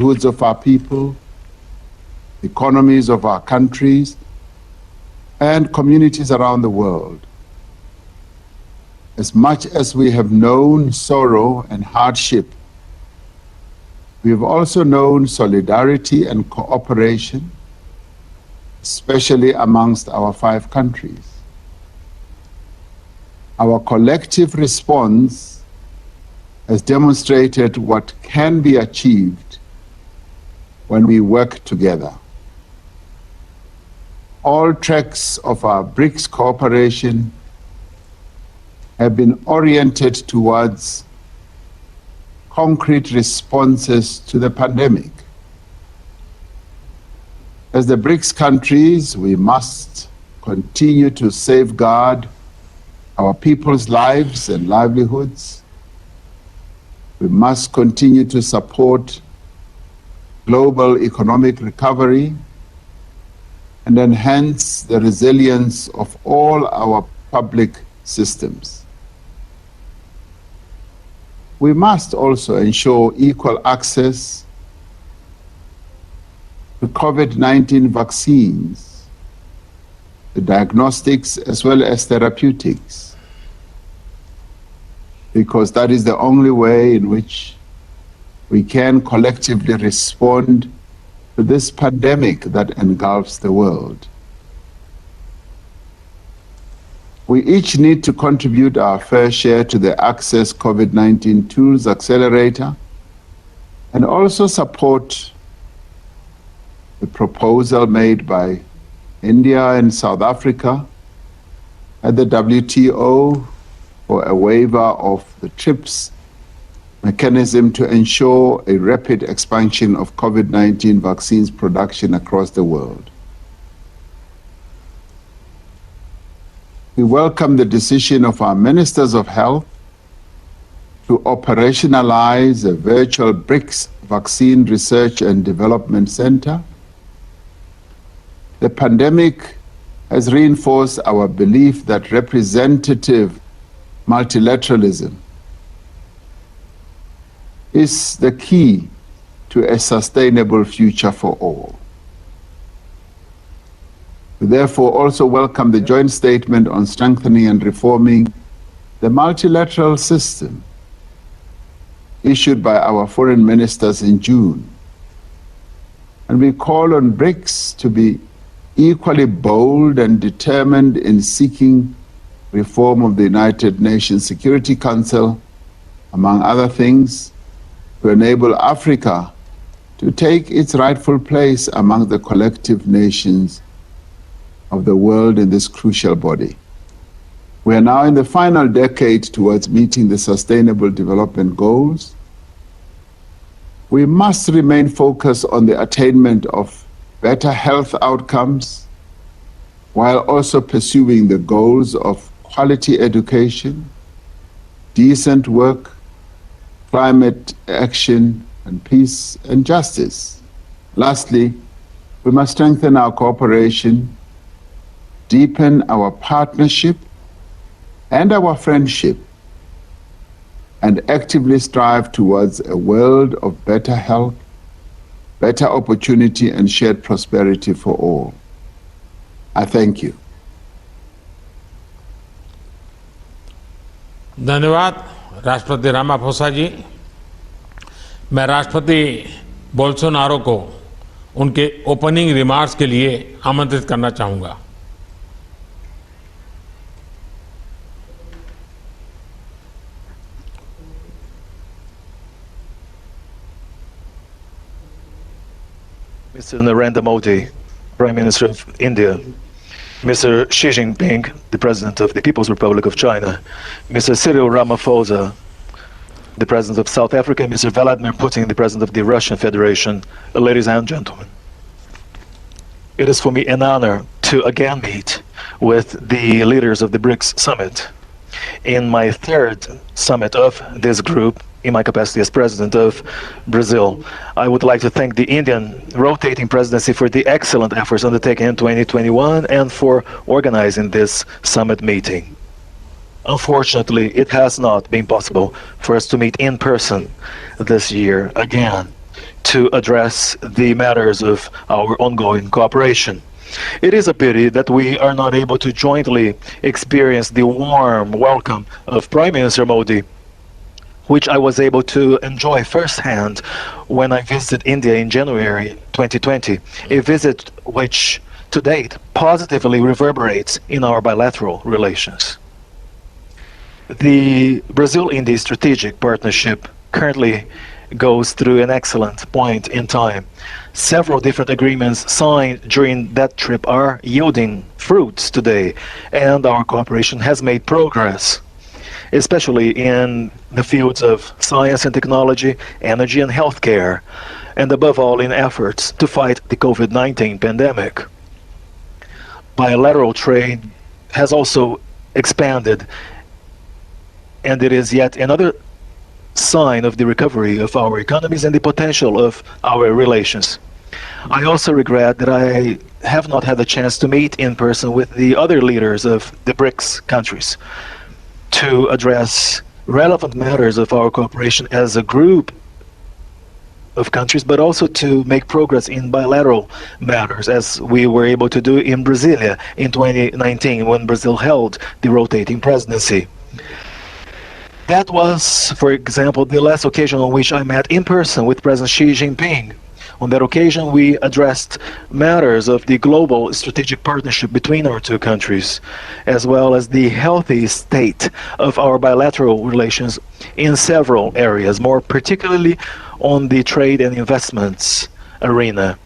livelihoods of our people, economies of our countries, and communities around the world. As much as we have known sorrow and hardship, we have also known solidarity and cooperation, especially amongst our 5 countries. Our collective response has demonstrated what can be achieved when we work together. All tracks of our Brics cooperation have been oriented towards concrete responses to the pandemic. As the Brics countries, we must continue to safeguard our people's lives and livelihoods. We must continue to support global economic recovery and enhance the resilience of all our public systems. We must also ensure equal access to COVID-19 vaccines, the diagnostics as well as therapeutics, because that is the only way in which we can collectively respond to this pandemic that engulfs the world. We each need to contribute our fair share to the Access COVID-19 Tools Accelerator and also support the proposal made by India and South Africa at the WTO for a waiver of the TRIPS mechanism to ensure a rapid expansion of COVID-19 vaccines production across the world. We welcome the decision of our Ministers of Health to operationalize a virtual Brics Vaccine Research and Development Center. The pandemic has reinforced our belief that representative multilateralism is the key to a sustainable future for all. We therefore also welcome the joint statement on strengthening and reforming the multilateral system issued by our foreign ministers in June. And we call on BRICS to be equally bold and determined in seeking reform of the United Nations Security Council, among other things, to enable Africa to take its rightful place among the collective nations of the world in this crucial body. We are now in the final decade towards meeting the Sustainable Development Goals. We must remain focused on the attainment of better health outcomes while also pursuing the goals of quality education, decent work, climate action, and peace and justice. Lastly, we must strengthen our cooperation, deepen our partnership and our friendship, and actively strive towards a world of better health, better opportunity, and shared prosperity for all. I thank you. धन्यवाद राष्ट्रपति Ramaphosa जी। मैं राष्ट्रपति Bolsonaro को उनके opening remarks के लिए आमंत्रित करना चाहूंगा। Mr. Narendra Modi, Prime Minister of India, Mr. Xi Jinping, the President of the People's Republic of China, Mr. Cyril Ramaphosa, the President of South Africa, Mr. Vladimir Putin, the President of the Russian Federation, ladies and gentlemen. It is for me an honor to again meet with the leaders of the BRICS Summit. In my third summit of this group, in my capacity as President of Brazil, I would like to thank the Indian rotating presidency for the excellent efforts undertaken in 2021 and for organizing this summit meeting. Unfortunately, it has not been possible for us to meet in person this year again to address the matters of our ongoing cooperation. It is a pity that we are not able to jointly experience the warm welcome of Prime Minister Modi, which I was able to enjoy firsthand when I visited India in January 2020, a visit which to date positively reverberates in our bilateral relations. The Brazil-India strategic partnership currently goes through an excellent point in time. Several different agreements signed during that trip are yielding fruits today, and our cooperation has made progress, especially in the fields of science and technology, energy and healthcare, and above all in efforts to fight the COVID-19 pandemic. Bilateral trade has also expanded, and it is yet another sign of the recovery of our economies and the potential of our relations. I also regret that I have not had the chance to meet in person with the other leaders of the Brics countries to address relevant matters of our cooperation as a group of countries, but also to make progress in bilateral matters, as we were able to do in Brasilia in 2019 when Brazil held the rotating presidency. That was, for example, the last occasion on which I met in person with President Xi Jinping. On that occasion, we addressed matters of the global strategic partnership between our two countries, as well as the healthy state of our bilateral relations in several areas, more particularly on the trade and investments arena.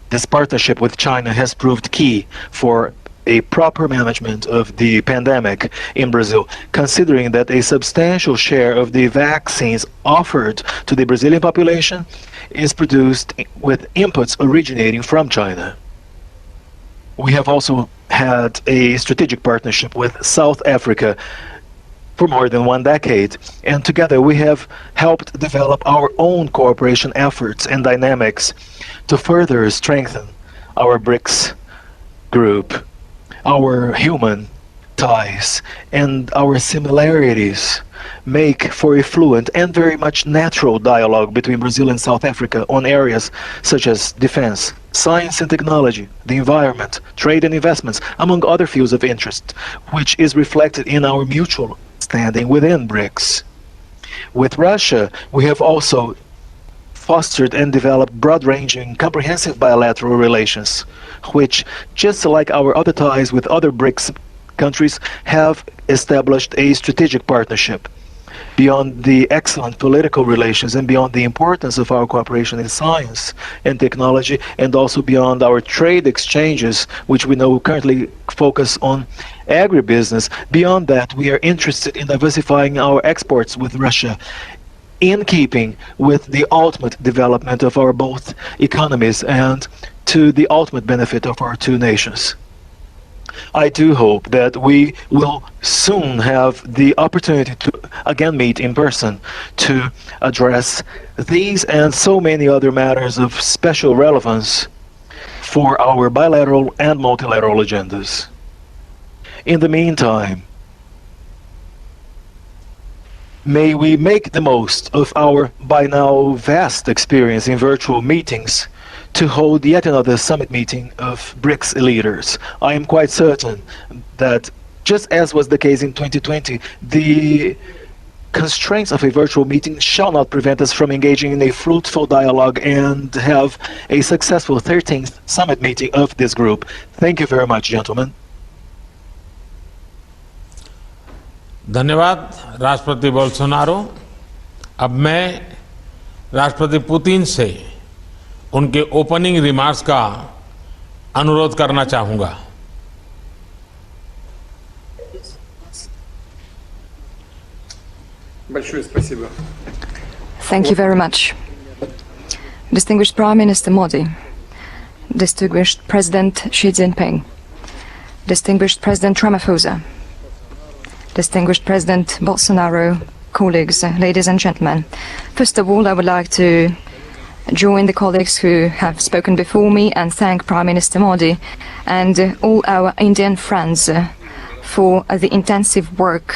This partnership with China has proved key for a proper management of the pandemic in Brazil, considering that a substantial share of the vaccines offered to the Brazilian population is produced with inputs originating from China. We have also had a strategic partnership with South Africa for more than 1 decade, and together we have helped develop our own cooperation efforts and dynamics to further strengthen our BRICS group. Our human ties and our similarities make for a fluent and very much natural dialogue between Brazil and South Africa on areas such as defense, science and technology, the environment, trade and investments, among other fields of interest, which is reflected in our mutual standing within BRICS. With Russia, we have also fostered and developed broad-ranging, comprehensive bilateral relations, which, just like our other ties with other BRICS countries, have established a strategic partnership. Beyond the excellent political relations and beyond the importance of our cooperation in science and technology, and also beyond our trade exchanges, which we know currently focus on agribusiness, beyond that, we are interested in diversifying our exports with Russia, in keeping with the ultimate development of our both economies and to the ultimate benefit of our two nations. I do hope that we will soon have the opportunity to again meet in person to address these and so many other matters of special relevance for our bilateral and multilateral agendas. In the meantime, may we make the most of our by now vast experience in virtual meetings to hold yet another summit meeting of BRICS leaders. I am quite certain that, just as was the case in 2020, the constraints of a virtual meeting shall not prevent us from engaging in a fruitful dialogue and have a successful 13th summit meeting of this group. Thank you very much, gentlemen. धन्यवाद राष्ट्रपति Bolsonaro. अब मैं राष्ट्रपति Putin से उनके opening remarks का अनुरोध करना चाहूंगा। Thank you very much. Distinguished Prime Minister Modi, distinguished President Xi Jinping, distinguished President Ramaphosa, distinguished President Bolsonaro, colleagues, ladies and gentlemen. First of all, I would like to join the colleagues who have spoken before me and thank Prime Minister Modi and all our Indian friends for the intensive work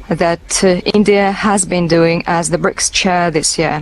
that India has been doing as the BRICS chair this year.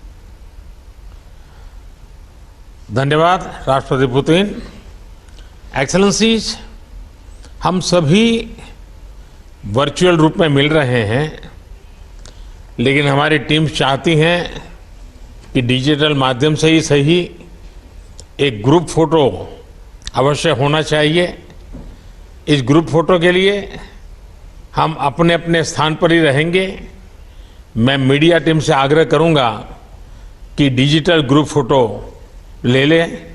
धन्यवाद राष्ट्रपति Putin. Excellencies, हम सभी virtual रूप में मिल रहे हैं, लेकिन हमारी टीम्स चाहती हैं कि डिजिटल माध्यम से ही सही एक ग्रुप फोटो अवश्य होना चाहिए। इस ग्रुप फोटो के लिए हम अपने अपने स्थान पर ही रहेंगे। मैं मीडिया टीम से आग्रह करूंगा कि डिजिटल ग्रुप फोटो ले लें